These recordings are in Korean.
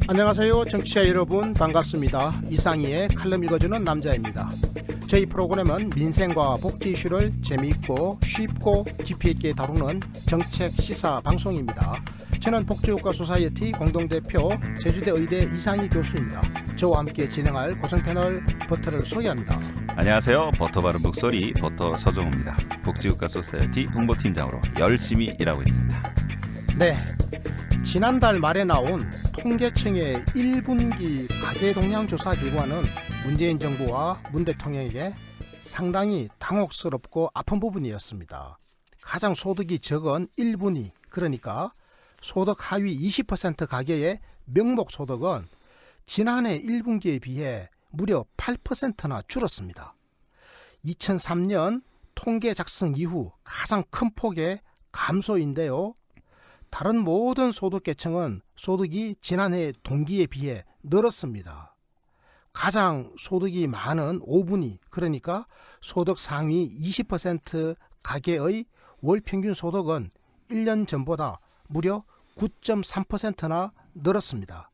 안녕하세요. 정치자 여러분 반갑습니다. 이상희의 칼럼 읽어주는 남자입니다. 저희 프로그램은 민생과 복지 이슈를 재미있고 쉽고 깊이 있게 다루는 정책 시사 방송입니다. 저는 복지국가 소사이어티 공동대표 제주대 의대 이상희 교수입니다. 저와 함께 진행할 고정 패널 버터를 소개합니다. 안녕하세요. 버터 바른 목소리 버터 서정우입니다. 복지국가 소사이어티 홍보팀장으로 열심히 일하고 있습니다. 네, 지난달 말에 나온 통계청의 1분기 가계동향조사 결과는 문재인 정부와 문 대통령에게 상당히 당혹스럽고 아픈 부분이었습니다. 가장 소득이 적은 1분위, 그러니까 소득 하위 20% 가계의 명목소득은 지난해 1분기에 비해 무려 8%나 줄었습니다. 2003년 통계 작성 이후 가장 큰 폭의 감소인데요. 다른 모든 소득계층은 소득이 지난해 동기에 비해 늘었습니다. 가장 소득이 많은 5분위, 그러니까 소득 상위 20% 가계의 월 평균 소득은 1년 전보다 무려 9.3%나 늘었습니다.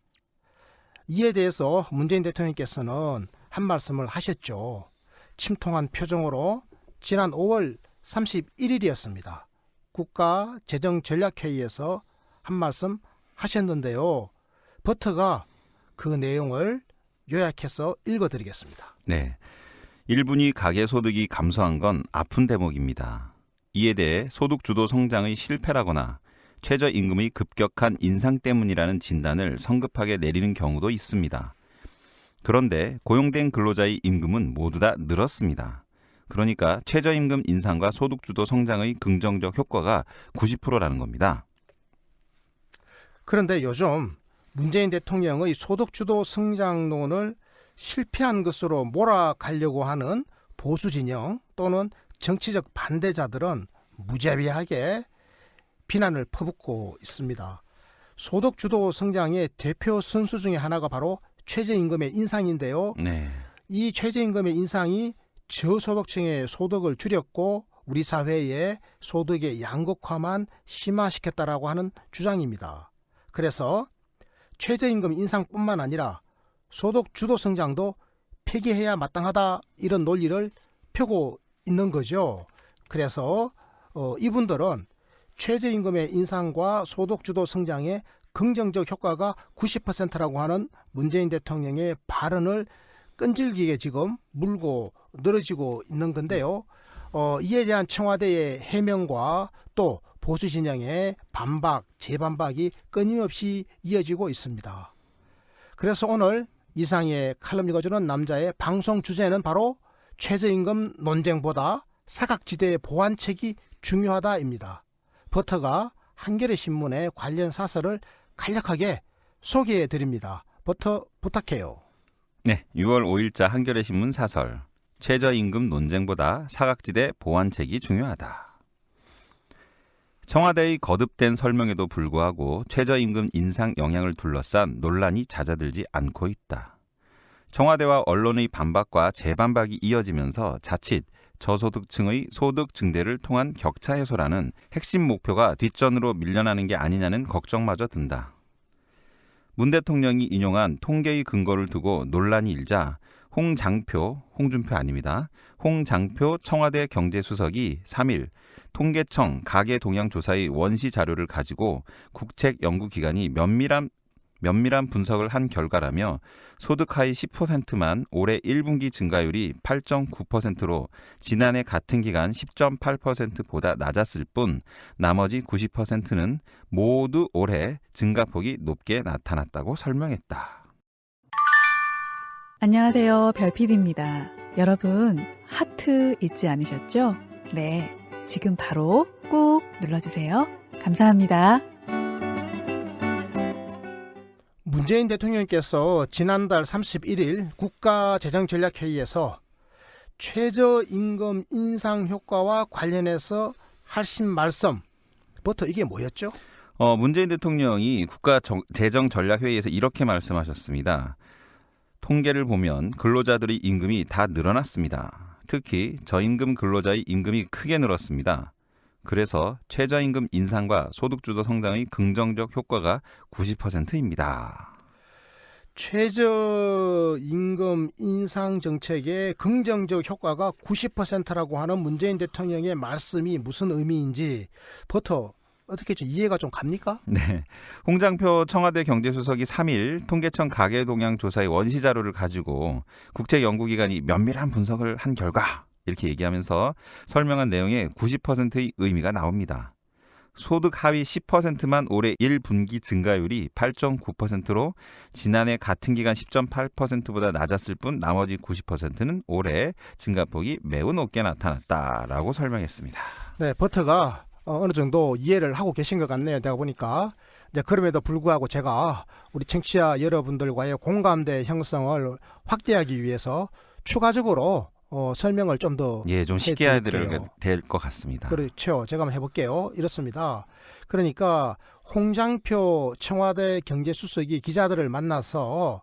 이에 대해서 문재인 대통령께서는 한 말씀을 하셨죠. 침통한 표정으로 지난 5월 31일이었습니다. 국가재정전략회의에서 한 말씀 하셨는데요. 버터가 그 내용을 요약해서 읽어드리겠습니다. 네, 1분위 가계소득이 감소한 건 아픈 대목입니다. 이에 대해 소득주도 성장의 실패라거나 최저임금의 급격한 인상 때문이라는 진단을 성급하게 내리는 경우도 있습니다. 그런데 고용된 근로자의 임금은 모두 다 늘었습니다. 그러니까 최저임금 인상과 소득주도 성장의 긍정적 효과가 90%라는 겁니다. 그런데 요즘 문재인 대통령의 소득주도 성장론을 실패한 것으로 몰아가려고 하는 보수 진영 또는 정치적 반대자들은 무자비하게 비난을 퍼붓고 있습니다. 소득주도 성장의 대표 선수 중에 하나가 바로 최저임금의 인상인데요. 네. 이 최저임금의 인상이 저소득층의 소득을 줄였고 우리 사회의 소득의 양극화만 심화시켰다라고 하는 주장입니다. 그래서 최저임금 인상뿐만 아니라 소득주도 성장도 폐기해야 마땅하다, 이런 논리를 펴고 있는 거죠. 그래서 이분들은 최저임금의 인상과 소득주도 성장의 긍정적 효과가 90%라고 하는 문재인 대통령의 발언을 끈질기게 지금 물고 늘어지고 있는 건데요. 이에 대한 청와대의 해명과 또 보수 진영의 반박, 재반박이 끊임없이 이어지고 있습니다. 그래서 오늘 이상의 칼럼 읽어주는 남자의 방송 주제는 바로 최저임금 논쟁보다 사각지대의 보완책이 중요하다입니다. 버터가 한겨레 신문의 관련 사설을 간략하게 소개해 드립니다. 버터 부탁해요. 네, 6월 5일자 한겨레 신문 사설. 최저임금 논쟁보다 사각지대 보완책이 중요하다. 청와대의 거듭된 설명에도 불구하고 최저임금 인상 영향을 둘러싼 논란이 잦아들지 않고 있다. 청와대와 언론의 반박과 재반박이 이어지면서 자칫 저소득층의 소득 증대를 통한 격차 해소라는 핵심 목표가 뒷전으로 밀려나는 게 아니냐는 걱정마저 든다. 문 대통령이 인용한 통계의 근거를 두고 논란이 일자 홍준표 아닙니다. 홍장표 청와대 경제수석이 3일 통계청 가계동향조사의 원시 자료를 가지고 국책연구기관이 면밀한 분석을 한 결과라며 소득 하위 10%만 올해 1분기 증가율이 8.9%로 지난해 같은 기간 10.8%보다 낮았을 뿐 나머지 90%는 모두 올해 증가폭이 높게 나타났다고 설명했다. 안녕하세요. 별PD입니다. 여러분, 하트 잊지 않으셨죠? 네, 지금 바로 꾹 눌러주세요. 감사합니다. 문재인 대통령께서 지난달 31일 국가재정전략회의에서 최저임금 인상 효과와 관련해서 하신 말씀, 버터 이게 뭐였죠? 문재인 대통령이 국가재정전략회의에서 이렇게 말씀하셨습니다. 통계를 보면 근로자들의 임금이 다 늘어났습니다. 특히 저임금 근로자의 임금이 크게 늘었습니다. 그래서 최저임금 인상과 소득주도 성장의 긍정적 효과가 90%입니다. 최저임금 인상 정책의 긍정적 효과가 90%라고 하는 문재인 대통령의 말씀이 무슨 의미인지 부터 어떻게 좀 이해가 좀 갑니까? 네, 홍장표 청와대 경제수석이 3일 통계청 가계동향 조사의 원시 자료를 가지고 국책연구기관이 면밀한 분석을 한 결과 이렇게 얘기하면서 설명한 내용에 90%의 의미가 나옵니다. 소득 하위 10%만 올해 1분기 증가율이 8.9%로 지난해 같은 기간 10.8%보다 낮았을 뿐 나머지 90%는 올해 증가폭이 매우 높게 나타났다라고 설명했습니다. 네, 버터가 어느 정도 이해를 하고 계신 것 같네요. 내가 보니까. 이제 그럼에도 불구하고 제가 우리 청취자 여러분들과의 공감대 형성을 확대하기 위해서 추가적으로 설명을 좀 더 예, 좀 쉽게 해야 해드릴게요. 될 것 같습니다. 그렇죠. 제가 한번 해볼게요. 이렇습니다. 그러니까 홍장표 청와대 경제수석이 기자들을 만나서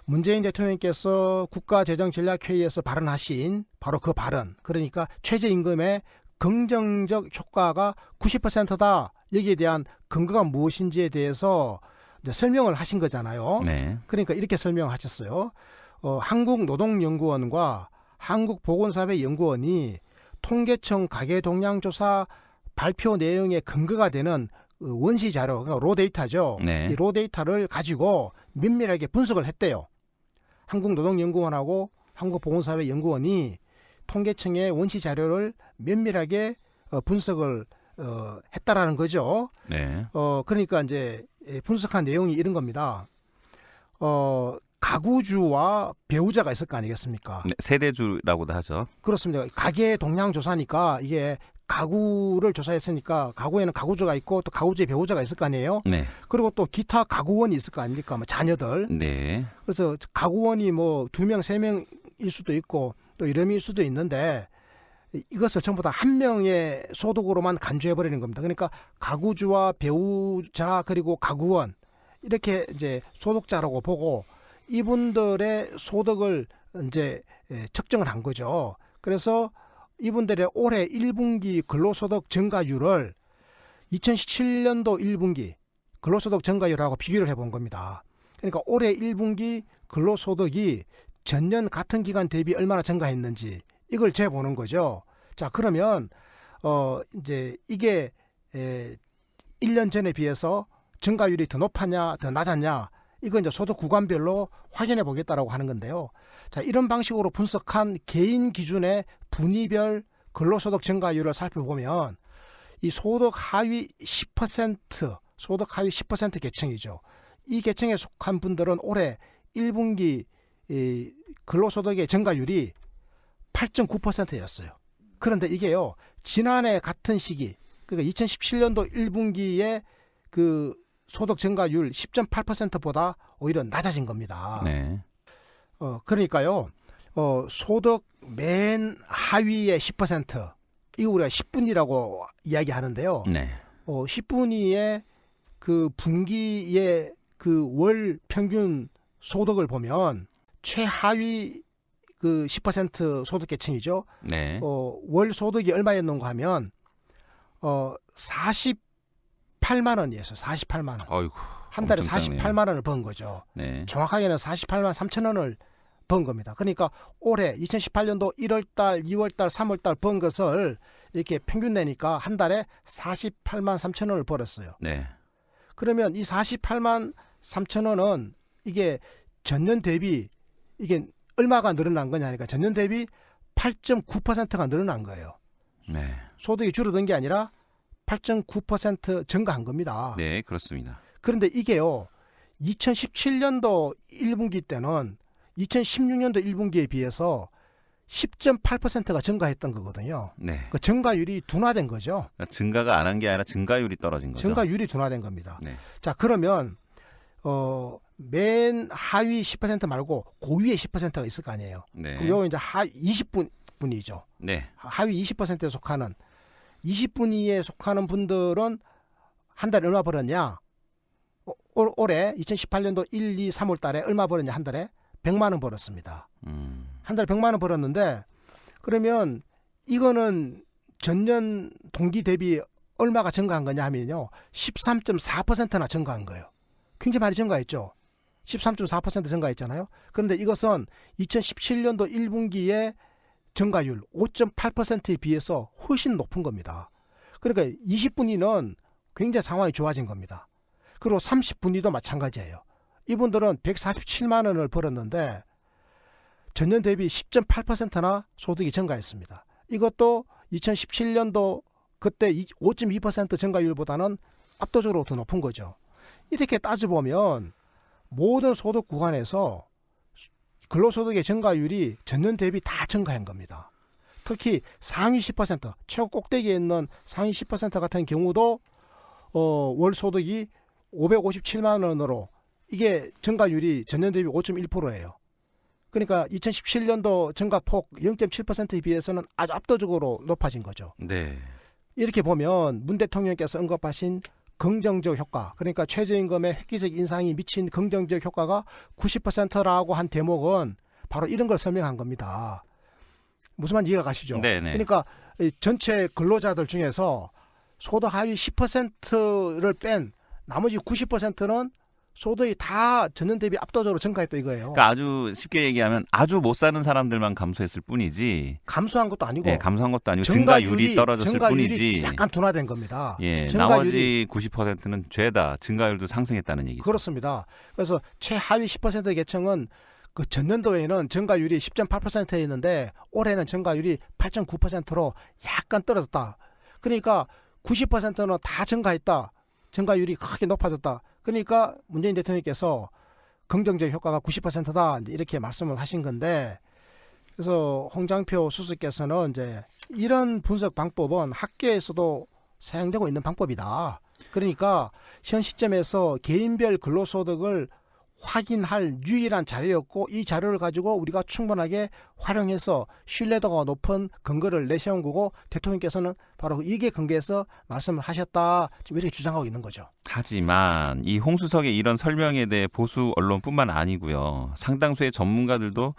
문재인 대통령께서 국가재정전략회의에서 발언하신 바로 그 발언, 그러니까 최저임금의 긍정적 효과가 90%다. 여기에 대한 근거가 무엇인지에 대해서 이제 설명을 하신 거잖아요. 네. 그러니까 이렇게 설명하셨어요. 한국노동연구원과 한국보건사회연구원이 통계청 가계동향조사 발표 내용의 근거가 되는 원시 자료, 그러니까 로 데이터죠. 네. 이 로 데이터를 가지고 면밀하게 분석을 했대요. 한국노동연구원하고 한국보건사회연구원이 통계청의 원시 자료를 면밀하게 분석을 했다라는 거죠. 네. 그러니까 이제 분석한 내용이 이런 겁니다. 가구주와 배우자가 있을 거 아니겠습니까? 네, 세대주라고도 하죠. 그렇습니다. 가계 동향 조사니까 이게 가구를 조사했으니까 가구에는 가구주가 있고 또 가구주의 배우자가 있을 거 아니에요. 네. 그리고 또 기타 가구원이 있을 거 아닙니까? 뭐 자녀들. 네. 그래서 가구원이 뭐 2명, 3명일 수도 있고 또 이름일 수도 있는데 이것을 전부 다 한 명의 소득으로만 간주해 버리는 겁니다. 그러니까 가구주와 배우자 그리고 가구원 이렇게 이제 소득자라고 보고 이분들의 소득을 이제 측정을 한 거죠. 그래서 이분들의 올해 1분기 근로소득 증가율을 2017년도 1분기 근로소득 증가율하고 비교를 해본 겁니다. 그러니까 올해 1분기 근로소득이 전년 같은 기간 대비 얼마나 증가했는지 이걸 재보는 거죠. 자, 그러면 이제 이게 1년 전에 비해서 증가율이 더 높았냐, 더 낮았냐, 이건 이제 소득 구간별로 확인해 보겠다라고 하는 건데요. 자, 이런 방식으로 분석한 개인 기준의 분위별 근로소득 증가율을 살펴보면 이 소득 하위 10% 계층이죠. 이 계층에 속한 분들은 올해 1분기 근로소득의 증가율이 8.9%였어요. 그런데 이게요, 지난해 같은 시기, 그러니까 2017년도 1분기에 그 소득 증가율 10.8%보다 오히려 낮아진 겁니다. 네. 그러니까요, 소득 맨 하위의 10%, 이거 우리가 10분위라고 이야기하는데요. 네. 10분위의 그 분기의 그 월 평균 소득을 보면 최하위 그 10% 소득 계층이죠. 네. 월 소득이 얼마였는가 하면 48만 원이었어요. 48만 원. 어이구. 한 달에 엄청 작네요. 48만 원을 번 거죠. 네. 정확하게는 48만 3천 원을 번 겁니다. 그러니까 올해 2018년도 1월달, 2월달, 3월달 번 것을 이렇게 평균 내니까 한 달에 48만 3천 원을 벌었어요. 네. 그러면 이 48만 3천 원은 이게 전년 대비 이게 얼마가 늘어난 거냐니까 전년 대비 8.9%가 늘어난 거예요. 네. 소득이 줄어든 게 아니라 8.9% 증가한 겁니다. 네, 그렇습니다. 그런데 이게요, 2017년도 1분기 때는 2016년도 1분기에 비해서 10.8%가 증가했던 거거든요. 네. 그 증가율이 둔화된 거죠. 그러니까 증가가 안 한 게 아니라 증가율이 떨어진 거죠. 증가율이 둔화된 겁니다. 네. 자, 그러면 맨 하위 10% 말고 고위의 10%가 있을 거 아니에요. 네. 그럼 요거 이제 하위 20분이죠. 네. 하위 20%에 속하는 20분위에 속하는 분들은 한 달에 얼마 벌었냐? 올해 2018년도 1, 2, 3월 달에 얼마 벌었냐? 한 달에 100만 원 벌었습니다. 한 달에 100만 원 벌었는데 그러면 이거는 전년 동기 대비 얼마가 증가한 거냐 하면요. 13.4%나 증가한 거예요. 굉장히 많이 증가했죠. 13.4% 증가했잖아요. 그런데 이것은 2017년도 1분기의 증가율 5.8%에 비해서 훨씬 높은 겁니다. 그러니까 20분위는 굉장히 상황이 좋아진 겁니다. 그리고 30분위도 마찬가지예요. 이분들은 147만 원을 벌었는데 전년 대비 10.8%나 소득이 증가했습니다. 이것도 2017년도 그때 5.2% 증가율보다는 압도적으로 더 높은 거죠. 이렇게 따져보면 모든 소득 구간에서 근로소득의 증가율이 전년 대비 다 증가한 겁니다. 특히 상위 10%, 최고 꼭대기에 있는 상위 10% 같은 경우도 월 소득이 557만 원으로 이게 증가율이 전년 대비 5.1%예요. 그러니까 2017년도 증가폭 0.7%에 비해서는 아주 압도적으로 높아진 거죠. 네. 이렇게 보면 문 대통령께서 언급하신 긍정적 효과, 그러니까 최저임금의 획기적 인상이 미친 긍정적 효과가 90%라고 한 대목은 바로 이런 걸 설명한 겁니다. 무슨 말인지 이해가 가시죠? 네네. 그러니까 이 전체 근로자들 중에서 소득 하위 10%를 뺀 나머지 90%는 소득이 다 전년 대비 압도적으로 증가했다 이거예요. 그러니까 아주 쉽게 얘기하면 아주 못 사는 사람들만 감소했을 뿐이지. 감소한 것도 아니고 예, 감소한 것도 아니고 증가율이 떨어졌을 뿐이지. 약간 둔화된 겁니다. 예, 증가율이- 나머지 90%는 죄다 증가율도 상승했다는 얘기죠. 그렇습니다. 그래서 최하위 10% 계층은 그 전년도에는 증가율이 10.8%였는데 올해는 증가율이 8.9%로 약간 떨어졌다. 그러니까 90%는 다 증가했다. 증가율이 크게 높아졌다. 그러니까 문재인 대통령께서 긍정적 효과가 90%다 이렇게 말씀을 하신 건데, 그래서 홍장표 수석께서는 이제 이런 분석 방법은 학계에서도 사용되고 있는 방법이다. 그러니까 현 시점에서 개인별 근로소득을 확인할 유일한 자료였고, 이 자료를 가지고 우리가 충분하게 활용해서 신뢰도가 높은 근거를 내세운 거고, 대통령께서는 바로 이게 근거에서 말씀을 하셨다, 지금 이렇게 주장하고 있는 거죠. 하지만 이 홍수석의 이런 설명에 대해 보수 언론뿐만 아니고요. 상당수의 전문가들도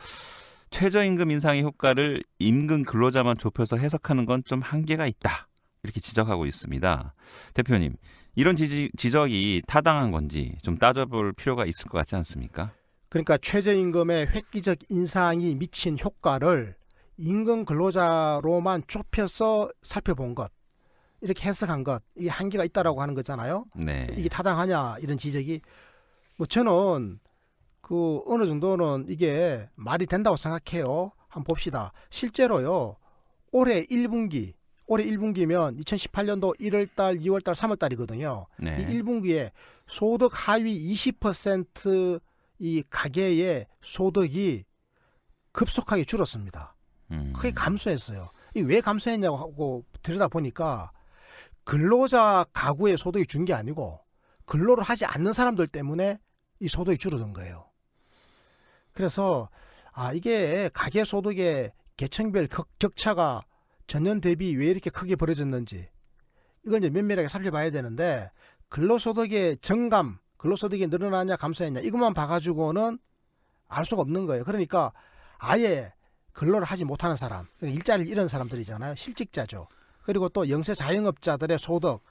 최저임금 인상의 효과를 임금 근로자만 좁혀서 해석하는 건 좀 한계가 있다. 이렇게 지적하고 있습니다. 대표님, 이런 지적이 타당한 건지 좀 따져볼 필요가 있을 것 같지 않습니까? 그러니까 최저임금의 획기적 인상이 미친 효과를 임금 근로자로만 좁혀서 살펴본 것, 이렇게 해석한 것, 이게 한계가 있다라고 하는 거잖아요. 네. 이게 타당하냐 이런 지적이, 뭐 저는 그 어느 정도는 이게 말이 된다고 생각해요. 한번 봅시다. 실제로요, 올해 1분기면 2018년도 1월달, 2월달, 3월달이거든요. 네. 이 1분기에 소득 하위 20% 이 가계의 소득이 급속하게 줄었습니다. 크게 감소했어요. 이 왜 감소했냐고 하고 들여다보니까 근로자 가구의 소득이 준 게 아니고 근로를 하지 않는 사람들 때문에 이 소득이 줄어든 거예요. 그래서 이게 가계 소득의 계층별 격차가 전년 대비 왜 이렇게 크게 벌어졌는지 이걸 이제 면밀하게 살펴봐야 되는데, 근로소득의 증감, 근로소득이 늘어나냐 감소했냐 이것만 봐가지고는 알 수가 없는 거예요. 그러니까 아예 근로를 하지 못하는 사람, 일자리를 잃은 사람들이잖아요. 실직자죠. 그리고 또 영세 자영업자들의 소득,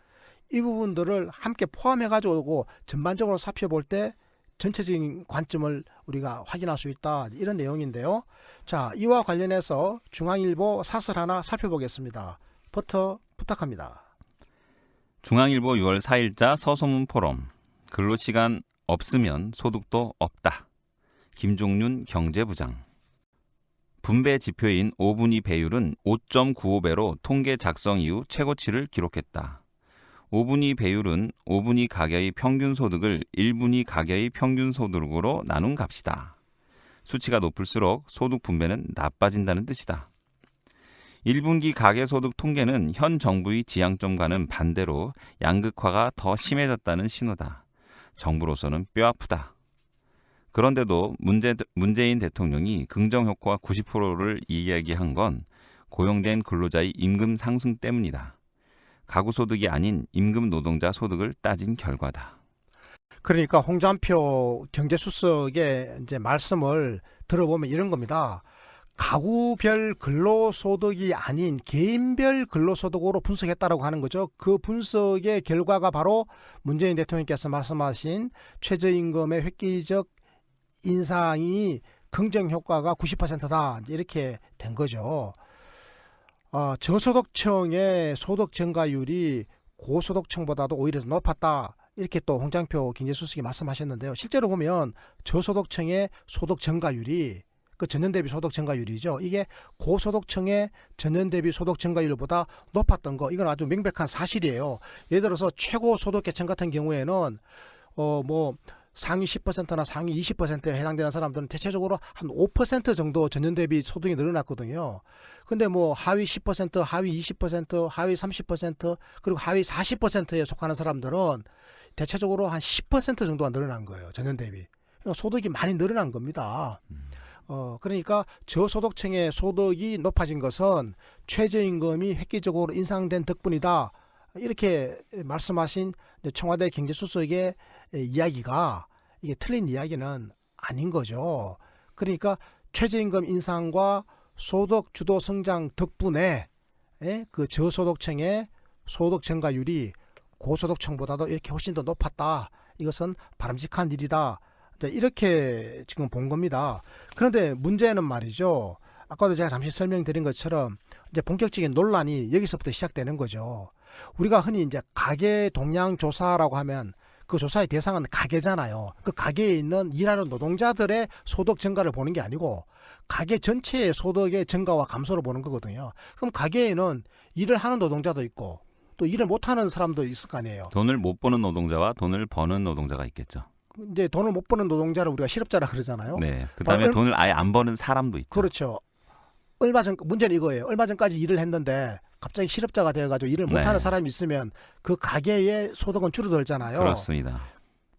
이 부분들을 함께 포함해가지고 전반적으로 살펴볼 때 전체적인 관점을 우리가 확인할 수 있다, 이런 내용인데요. 자, 이와 관련해서 중앙일보 사설 하나 살펴보겠습니다. 버터 부탁합니다. 중앙일보 6월 4일자 서소문 포럼. 근로시간 없으면 소득도 없다. 김종윤 경제부장. 분배 지표인 5분위 배율은 5.95배로 통계 작성 이후 최고치를 기록했다. 5분위 배율은 5분위 가계의 평균 소득을 1분위 가계의 평균 소득으로 나눈 값이다. 수치가 높을수록 소득 분배는 나빠진다는 뜻이다. 1분기 가계 소득 통계는 현 정부의 지향점과는 반대로 양극화가 더 심해졌다는 신호다. 정부로서는 뼈아프다. 그런데도 문재인 대통령이 긍정효과 90%를 이야기한 건 고용된 근로자의 임금 상승 때문이다. 가구 소득이 아닌 임금 노동자 소득을 따진 결과다. 그러니까 홍장표 경제수석의 이제 말씀을 들어보면 이런 겁니다. 가구별 근로소득이 아닌 개인별 근로소득으로 분석했다라고 하는 거죠. 그 분석의 결과가 바로 문재인 대통령께서 말씀하신 최저임금의 획기적 인상이 긍정 효과가 90%다 이렇게 된 거죠. 저소득층의 소득 증가율이 고소득층보다도 오히려 높았다. 이렇게 또 홍장표 경제수석이 말씀하셨는데요. 실제로 보면 저소득층의 소득 증가율이 그 전년 대비 소득 증가율이죠. 이게 고소득층의 전년 대비 소득 증가율보다 높았던 거, 이건 아주 명백한 사실이에요. 예를 들어서 최고 소득계층 같은 경우에는 뭐 상위 10%나 상위 20%에 해당되는 사람들은 대체적으로 한 5% 정도 전년 대비 소득이 늘어났거든요. 근데 뭐 하위 10%, 하위 20%, 하위 30% 그리고 하위 40%에 속하는 사람들은 대체적으로 한 10% 정도가 늘어난 거예요. 전년 대비. 그러니까 소득이 많이 늘어난 겁니다. 그러니까 저소득층의 소득이 높아진 것은 최저임금이 획기적으로 인상된 덕분이다. 이렇게 말씀하신 청와대 경제수석의 이야기가 이게 틀린 이야기는 아닌 거죠. 그러니까 최저임금 인상과 소득 주도 성장 덕분에 그 저소득층의 소득 증가율이 고소득층보다도 이렇게 훨씬 더 높았다. 이것은 바람직한 일이다. 이렇게 지금 본 겁니다. 그런데 문제는 말이죠. 아까도 제가 잠시 설명드린 것처럼 이제 본격적인 논란이 여기서부터 시작되는 거죠. 우리가 흔히 이제 가계 동향 조사라고 하면 그 조사의 대상은 가계잖아요. 그 가계에 있는 일하는 노동자들의 소득 증가를 보는 게 아니고 가계 전체의 소득의 증가와 감소를 보는 거거든요. 그럼 가계에는 일을 하는 노동자도 있고 또 일을 못하는 사람도 있을 거 아니에요. 돈을 못 버는 노동자와 돈을 버는 노동자가 있겠죠. 이제 돈을 못 버는 노동자를 우리가 실업자라 그러잖아요. 네. 그다음에 돈을 아예 안 버는 사람도 있죠. 그렇죠. 얼마 전 문제는 이거예요. 얼마 전까지 일을 했는데 갑자기 실업자가 되어가지고 일을 못하는 네. 사람이 있으면 그 가계의 소득은 줄어들잖아요. 그렇습니다.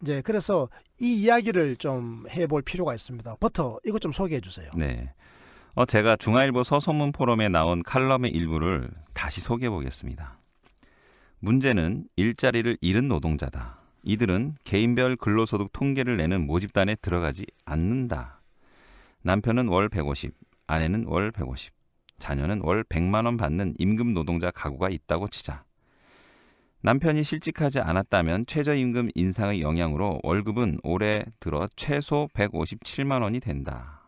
이제 그래서 이 이야기를 좀 해볼 필요가 있습니다. 버터 이것 좀 소개해 주세요. 네. 제가 중앙일보 서소문 포럼에 나온 칼럼의 일부를 다시 소개해 보겠습니다. 문제는 일자리를 잃은 노동자다. 이들은 개인별 근로소득 통계를 내는 모집단에 들어가지 않는다. 남편은 월 150, 아내는 월 150, 자녀는 월 100만 원 받는 임금 노동자 가구가 있다고 치자. 남편이 실직하지 않았다면 최저임금 인상의 영향으로 월급은 올해 들어 최소 157만 원이 된다.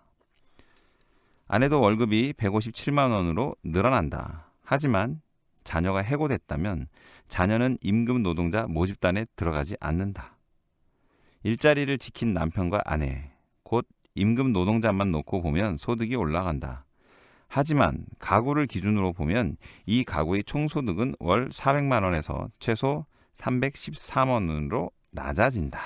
아내도 월급이 157만 원으로 늘어난다. 하지만 자녀가 해고됐다면 자녀는 임금 노동자 모집단에 들어가지 않는다. 일자리를 지킨 남편과 아내, 곧 임금 노동자만 놓고 보면 소득이 올라간다. 하지만 가구를 기준으로 보면 이 가구의 총소득은 월 400만 원에서 최소 314만 원으로 낮아진다.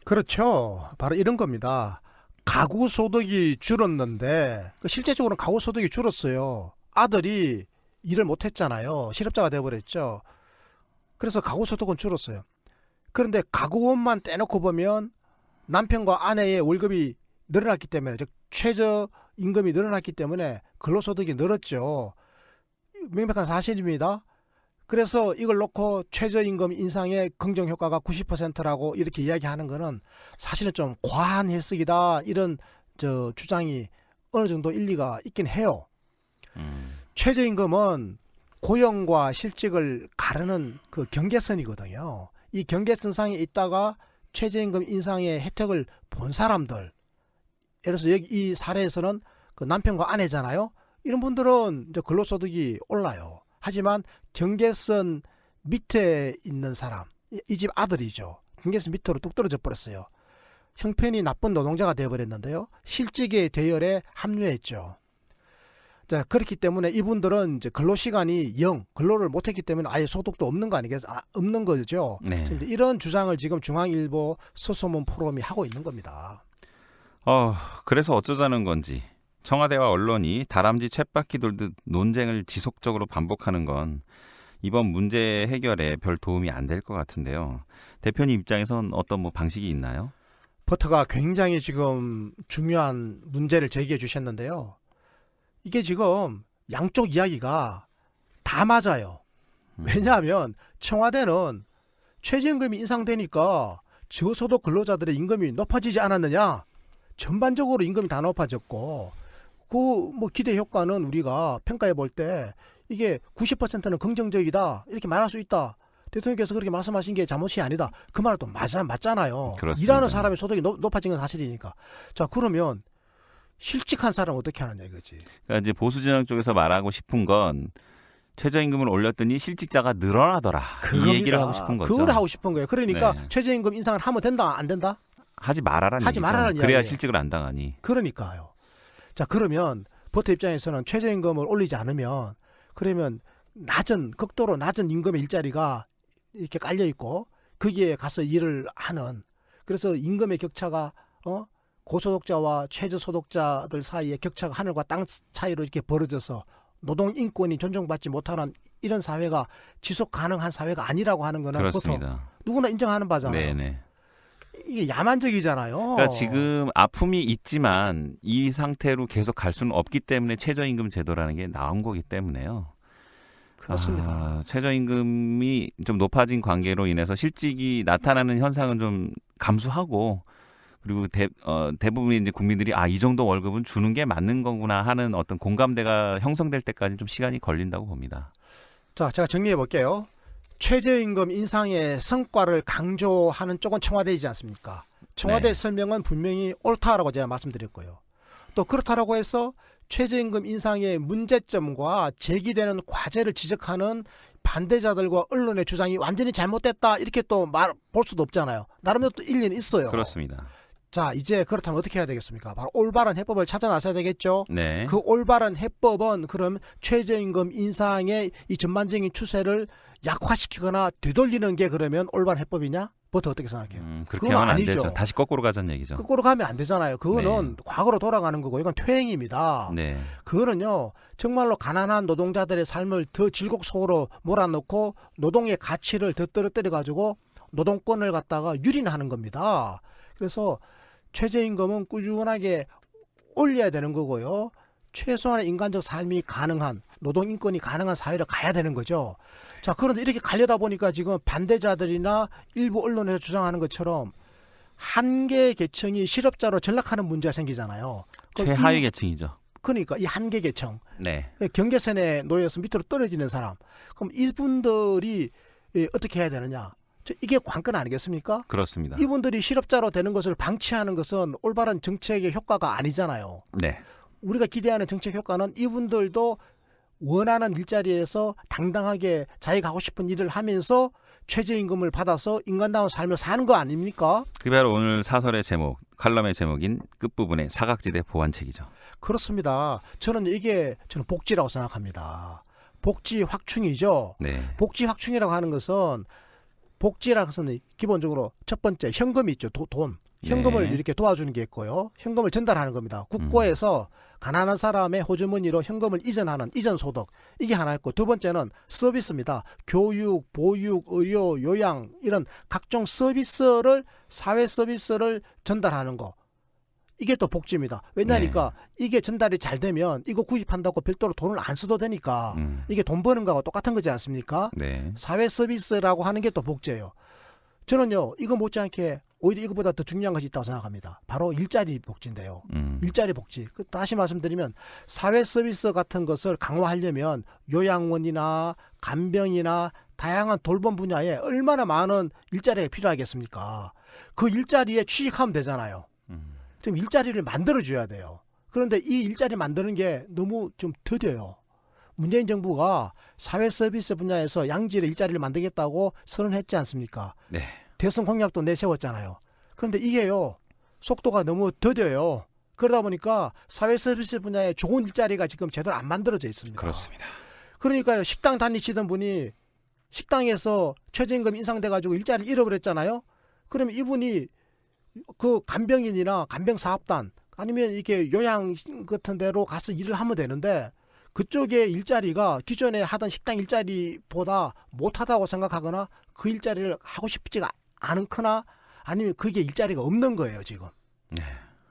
그렇죠. 바로 이런 겁니다. 가구 소득이 줄었는데 실제적으로는 가구 소득이 줄었어요. 아들이 일을 못했잖아요. 실업자가 되어버렸죠. 그래서 가구 소득은 줄었어요. 그런데 가구원만 떼놓고 보면 남편과 아내의 월급이 늘어났기 때문에, 즉 최저임금이 늘어났기 때문에 근로소득이 늘었죠. 명백한 사실입니다. 그래서 이걸 놓고 최저임금 인상의 긍정효과가 90%라고 이렇게 이야기하는 거는 사실은 좀 과한 해석이다. 이런 주장이 어느 정도 일리가 있긴 해요. 최저임금은 고용과 실직을 가르는 그 경계선이거든요. 이 경계선상에 있다가 최저임금 인상의 혜택을 본 사람들, 예를 들어서 여기 이 사례에서는 그 남편과 아내잖아요. 이런 분들은 이제 근로소득이 올라요. 하지만 경계선 밑에 있는 사람, 이 집 아들이죠. 경계선 밑으로 뚝 떨어져 버렸어요. 형편이 나쁜 노동자가 되어버렸는데요. 실직의 대열에 합류했죠. 자, 그렇기 때문에 이분들은 이제 근로시간이 0, 근로를 못했기 때문에 아예 소득도 없는 거 아니겠어요? 없는 거죠. 네. 이런 주장을 지금 중앙일보 서소문 포럼이 하고 있는 겁니다. 그래서 어쩌자는 건지 청와대와 언론이 다람쥐 쳇바퀴 돌듯 논쟁을 지속적으로 반복하는 건 이번 문제 해결에 별 도움이 안 될 것 같은데요. 대표님 입장에선 어떤 방식이 있나요? 버터가 굉장히 지금 중요한 문제를 제기해 주셨는데요. 이게 지금 양쪽 이야기가 다 맞아요. 왜냐하면 청와대는 최저임금이 인상되니까 저소득 근로자들의 임금이 높아지지 않았느냐? 전반적으로 임금이 다 높아졌고 그 뭐 기대 효과는 우리가 평가해 볼 때 이게 90%는 긍정적이다 이렇게 말할 수 있다. 대통령께서 그렇게 말씀하신 게 잘못이 아니다. 그 말은 또 맞잖아요. 그렇습니다. 일하는 사람의 소득이 높아진 건 사실이니까. 자, 그러면 실직한 사람은 어떻게 하느냐 이거지. 그러니까 이제 보수 진영 쪽에서 말하고 싶은 건 최저임금을 올렸더니 실직자가 늘어나더라. 이 얘기를 하고 싶은 거죠. 그걸 하고 싶은 거예요. 그러니까 네. 최저임금 인상을 하면 된다 안 된다? 하지 말아라는 하지 얘기죠. 말아라는 그래야 이야기예요. 실직을 안 당하니. 그러니까요. 자, 그러면 버터 입장에서는 최저임금을 올리지 않으면 그러면 극도로 낮은 임금의 일자리가 이렇게 깔려 있고 거기에 가서 일을 하는, 그래서 임금의 격차가 고소득자와 최저소득자들 사이에 격차가 하늘과 땅 차이로 이렇게 벌어져서 노동 인권이 존중받지 못하는 이런 사회가 지속 가능한 사회가 아니라고 하는 거는 그렇습니다. 누구나 인정하는 바잖아요. 네네. 이게 야만적이잖아요. 그러니까 지금 아픔이 있지만 이 상태로 계속 갈 수는 없기 때문에 최저임금 제도라는 게 나온 거기 때문에요. 그렇습니다. 최저임금이 좀 높아진 관계로 인해서 실직이 나타나는 현상은 좀 감수하고, 그리고 대부분의 이제 국민들이 이 정도 월급은 주는 게 맞는 거구나 하는 어떤 공감대가 형성될 때까지 좀 시간이 걸린다고 봅니다. 자, 제가 정리해 볼게요. 최저임금 인상의 성과를 강조하는 쪽은 청와대이지 않습니까? 청와대 네. 설명은 분명히 옳다라고 제가 말씀드렸고요. 또 그렇다라고 해서 최저임금 인상의 문제점과 제기되는 과제를 지적하는 반대자들과 언론의 주장이 완전히 잘못됐다 이렇게 또 볼 수도 없잖아요. 나름대로 또 일리는 있어요. 그렇습니다. 자, 이제 그렇다면 어떻게 해야 되겠습니까? 바로 올바른 해법을 찾아 나서야 되겠죠. 네. 그 올바른 해법은 그럼 최저임금 인상의 이 전반적인 추세를 약화시키거나 되돌리는 게 그러면 올바른 해법이냐? 버터 어떻게 생각해요? 그렇게 그건 하면 안 아니죠. 되죠. 다시 거꾸로 가자는 얘기죠. 거꾸로 가면 안 되잖아요. 그거는 과거로 돌아가는 거고 이건 퇴행입니다. 네. 그거는요 정말로 가난한 노동자들의 삶을 더 질곡 속으로 몰아넣고 노동의 가치를 더 떨어뜨려 가지고 노동권을 갖다가 유린하는 겁니다. 그래서 최저임금은 꾸준하게 올려야 되는 거고요. 최소한의 인간적 삶이 가능한, 노동 인권이 가능한 사회로 가야 되는 거죠. 자, 그런데 이렇게 가려다 보니까 지금 반대자들이나 일부 언론에서 주장하는 것처럼 한계 계층이 실업자로 전락하는 문제가 생기잖아요. 최하위 계층이죠. 그러니까 이 한계 계층, 네. 경계선에 놓여서 밑으로 떨어지는 사람, 그럼 이분들이 어떻게 해야 되느냐? 이게 관건 아니겠습니까? 그렇습니다. 이분들이 실업자로 되는 것을 방치하는 것은 올바른 정책의 효과가 아니잖아요. 네. 우리가 기대하는 정책 효과는 이분들도 원하는 일자리에서 당당하게 자기가 하고 싶은 일을 하면서 최저임금을 받아서 인간다운 삶을 사는 거 아닙니까? 그게 바로 오늘 사설의 제목, 칼럼의 제목인 끝부분의 사각지대 보완책이죠. 그렇습니다. 저는 복지라고 생각합니다. 복지 확충이죠. 네. 복지 확충이라고 하는 것은 복지라는 것은 기본적으로 첫 번째 현금이 있죠. 돈. 현금을 네. 이렇게 도와주는 게 있고요. 현금을 전달하는 겁니다. 국고에서 가난한 사람의 호주머니로 현금을 이전하는 이전소득. 이게 하나 있고, 두 번째는 서비스입니다. 교육, 보육, 의료, 요양 이런 각종 서비스를, 사회 서비스를 전달하는 거. 이게 또 복지입니다. 왜냐하니까 이게 전달이 잘 되면 이거 구입한다고 별도로 돈을 안 써도 되니까 이게 돈 버는 거하고 똑같은 거지 않습니까? 네. 사회 서비스라고 하는 게 또 복지예요. 저는요 이거 못지않게 오히려 이거보다 더 중요한 것이 있다고 생각합니다. 바로 일자리 복지인데요. 일자리 복지. 다시 말씀드리면 사회 서비스 같은 것을 강화하려면 요양원이나 간병이나 다양한 돌봄 분야에 얼마나 많은 일자리가 필요하겠습니까? 그 일자리에 취직하면 되잖아요. 좀 일자리를 만들어줘야 돼요. 그런데 이 일자리 만드는 게 너무 좀 더뎌요. 문재인 정부가 사회 서비스 분야에서 양질의 일자리를 만들겠다고 선언했지 않습니까? 네. 대선 공약도 내세웠잖아요. 그런데 이게요 속도가 너무 더뎌요. 그러다 보니까 사회 서비스 분야에 좋은 일자리가 지금 제대로 안 만들어져 있습니다. 그렇습니다. 그러니까요 식당 다니시던 분이 식당에서 최저임금 인상돼가지고 일자리를 잃어버렸잖아요. 그러면 이분이 그 간병인이나 간병사업단 아니면 이렇게 요양 같은 데로 가서 일을 하면 되는데 그쪽의 일자리가 기존에 하던 식당 일자리보다 못하다고 생각하거나 그 일자리를 하고 싶지가 않거나 아니면 그게 일자리가 없는 거예요 지금. 네.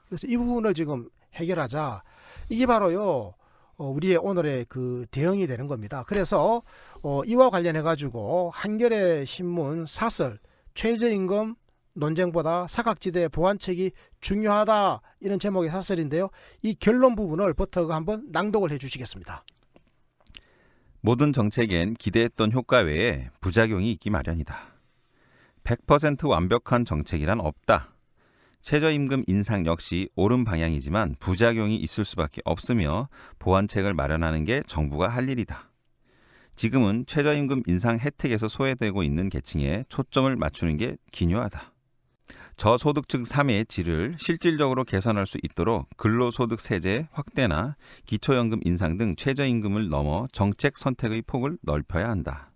그래서 이 부분을 지금 해결하자. 이게 바로요 우리의 오늘의 그 대응이 되는 겁니다. 그래서 이와 관련해 가지고 한겨레 신문 사설 최저임금 논쟁보다 사각지대 보완책이 중요하다 이런 제목의 사설인데요. 이 결론 부분을 버터가 한번 낭독을 해주시겠습니다. 모든 정책엔 기대했던 효과 외에 부작용이 있기 마련이다. 100% 완벽한 정책이란 없다. 최저임금 인상 역시 옳은 방향이지만 부작용이 있을 수밖에 없으며 보완책을 마련하는 게 정부가 할 일이다. 지금은 최저임금 인상 혜택에서 소외되고 있는 계층에 초점을 맞추는 게 기묘하다. 저소득층 3의 질을 실질적으로 개선할 수 있도록 근로소득 세제 확대나 기초연금 인상 등 최저임금을 넘어 정책 선택의 폭을 넓혀야 한다.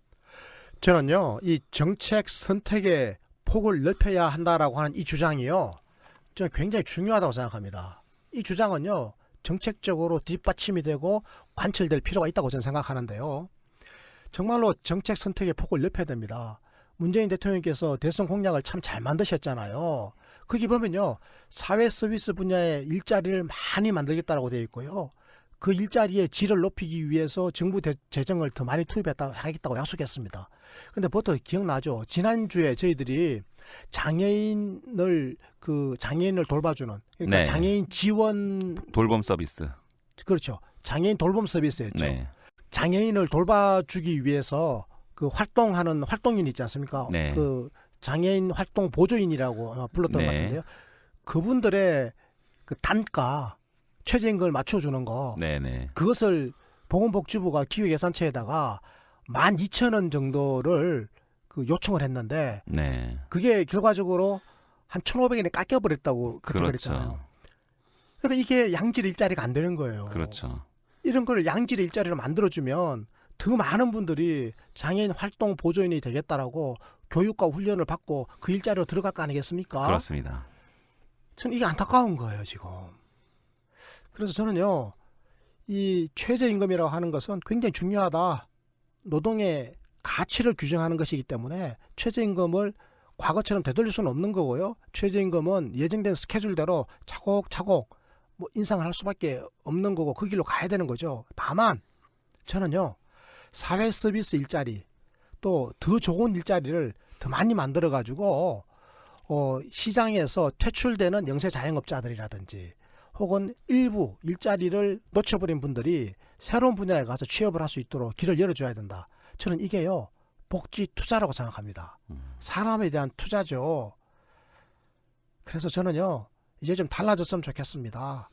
저는요, 이 정책 선택의 폭을 넓혀야 한다라고 하는 이 주장이요, 저는 굉장히 중요하다고 생각합니다. 이 주장은요, 정책적으로 뒷받침이 되고 관철될 필요가 있다고 저는 생각하는데요. 정말로 정책 선택의 폭을 넓혀야 됩니다. 문재인 대통령께서 대선 공약을 참 잘 만드셨잖아요. 거기 보면요, 사회 서비스 분야의 일자리를 많이 만들겠다라고 되어 있고요. 그 일자리의 질을 높이기 위해서 정부 재정을 더 많이 투입하겠다고 약속했습니다. 근데 보통 기억나죠? 지난주에 저희들이 장애인을 돌봐주는, 그러니까 네. 장애인 지원, 돌봄 서비스. 그렇죠. 장애인 돌봄 서비스였죠. 네. 장애인을 돌봐주기 위해서 그 활동하는 활동인 있지 않습니까? 네. 그 장애인 활동 보조인이라고 아마 불렀던 네. 것 같은데요. 그분들의 그 단가, 최저임금을 맞춰주는 거, 네네. 그것을 보건복지부가 기획예산처에다가 12,000원 정도를 그 요청을 했는데, 네. 그게 결과적으로 한 1,500원에 깎여버렸다고 그때 그랬잖아요. 그렇죠. 그러니까 이게 양질 일자리가 안 되는 거예요. 그렇죠. 이런 걸 양질의 일자리를 만들어주면 더 많은 분들이 장애인 활동 보조인이 되겠다라고 교육과 훈련을 받고 그 일자리로 들어갈 거 아니겠습니까? 그렇습니다. 저는 이게 안타까운 거예요, 지금. 그래서 저는요, 이 최저임금이라고 하는 것은 굉장히 중요하다. 노동의 가치를 규정하는 것이기 때문에 최저임금을 과거처럼 되돌릴 수는 없는 거고요. 최저임금은 예정된 스케줄대로 차곡차곡 뭐 인상을 할 수밖에 없는 거고 그 길로 가야 되는 거죠. 다만 저는요, 사회 서비스 일자리 또 더 좋은 일자리를 더 많이 만들어 가지고 시장에서 퇴출되는 영세 자영업자들이라든지 혹은 일부 일자리를 놓쳐버린 분들이 새로운 분야에 가서 취업을 할 수 있도록 길을 열어줘야 된다. 저는 이게요, 복지 투자라고 생각합니다. 사람에 대한 투자죠. 그래서 저는요, 이제 좀 달라졌으면 좋겠습니다.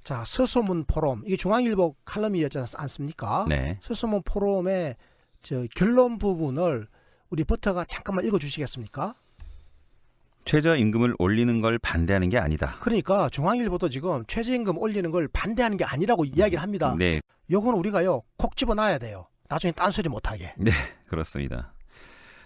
자, 서소문 포럼, 이게 중앙일보 칼럼이었지 않습니까? 네. 서소문 포럼의 결론 부분을 우리 버터가 잠깐만 읽어주시겠습니까? 최저임금을 올리는 걸 반대하는 게 아니다. 그러니까 중앙일보도 지금 최저임금 올리는 걸 반대하는 게 아니라고 이야기를 합니다. 네. 요건 우리가요, 콕 집어놔야 돼요. 나중에 딴소리 못하게. 네, 그렇습니다.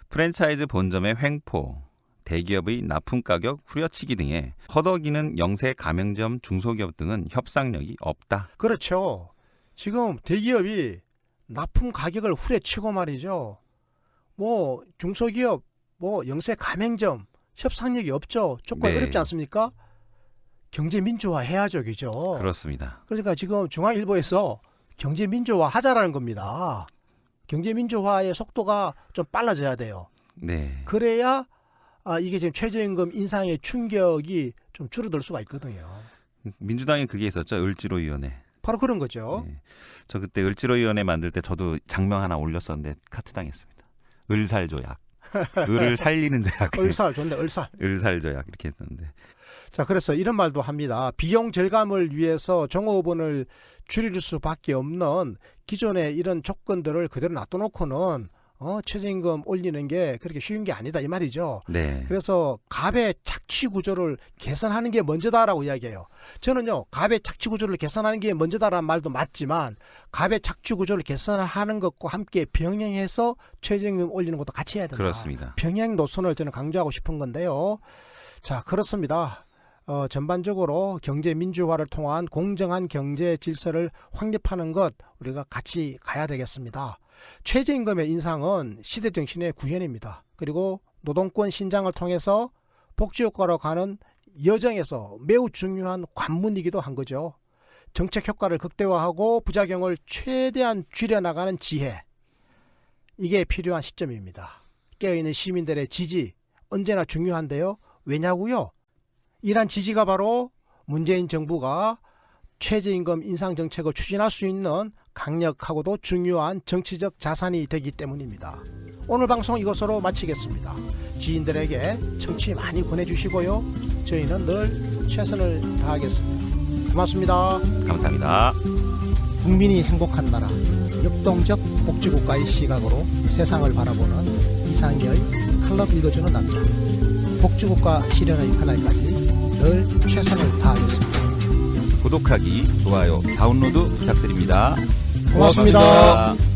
프랜차이즈 본점의 횡포, 대기업의 납품 가격 후려치기 등에 허덕이는 영세 가맹점 중소기업 등은 협상력이 없다. 그렇죠. 지금 대기업이 납품 가격을 후려치고 말이죠. 뭐 중소기업, 뭐 영세 가맹점 협상력이 없죠. 조건이 네. 어렵지 않습니까? 경제 민주화 해야죠, 그죠? 그렇습니다. 그러니까 지금 중앙일보에서 경제 민주화 하자라는 겁니다. 경제 민주화의 속도가 좀 빨라져야 돼요. 네. 그래야 이게 지금 최저임금 인상의 충격이 좀 줄어들 수가 있거든요. 민주당에 그게 있었죠. 을지로위원회. 바로 그런 거죠. 네. 저 그때 을지로위원회 만들 때 저도 장명 하나 올렸었는데 카트당했습니다. 을살조약. 을을 살리는 조약. 을살 좋네, 을살. 을살조약 이렇게 했는데. 자, 그래서 이런 말도 합니다. 비용 절감을 위해서 종업원을 줄일 수밖에 없는 기존의 이런 조건들을 그대로 놔둬놓고는 최저임금 올리는 게 그렇게 쉬운 게 아니다 이 말이죠. 네. 그래서 갑의 착취 구조를 개선하는 게 먼저다라고 이야기해요. 저는요, 갑의 착취 구조를 개선하는 게 먼저다라는 말도 맞지만 갑의 착취 구조를 개선하는 것과 함께 병행해서 최저임금 올리는 것도 같이 해야 된다. 그렇습니다. 병행 노선을 저는 강조하고 싶은 건데요. 자, 그렇습니다. 전반적으로 경제 민주화를 통한 공정한 경제 질서를 확립하는 것 우리가 같이 가야 되겠습니다. 최저임금의 인상은 시대 정신의 구현입니다. 그리고 노동권 신장을 통해서 복지효과로 가는 여정에서 매우 중요한 관문이기도 한 거죠. 정책 효과를 극대화하고 부작용을 최대한 줄여나가는 지혜, 이게 필요한 시점입니다. 깨어있는 시민들의 지지 언제나 중요한데요. 왜냐고요? 이란 지지가 바로 문재인 정부가 최저임금 인상 정책을 추진할 수 있는 강력하고도 중요한 정치적 자산이 되기 때문입니다. 오늘 방송 이것으로 마치겠습니다. 지인들에게 청취 많이 보내주시고요. 저희는 늘 최선을 다하겠습니다. 고맙습니다. 감사합니다. 국민이 행복한 나라, 역동적 복지국가의 시각으로 세상을 바라보는 이상희의 칼럼 읽어주는 남자. 복지국가 실현의 그날까지 늘 최선을 다하겠습니다. 구독하기, 좋아요, 다운로드 부탁드립니다. 고맙습니다.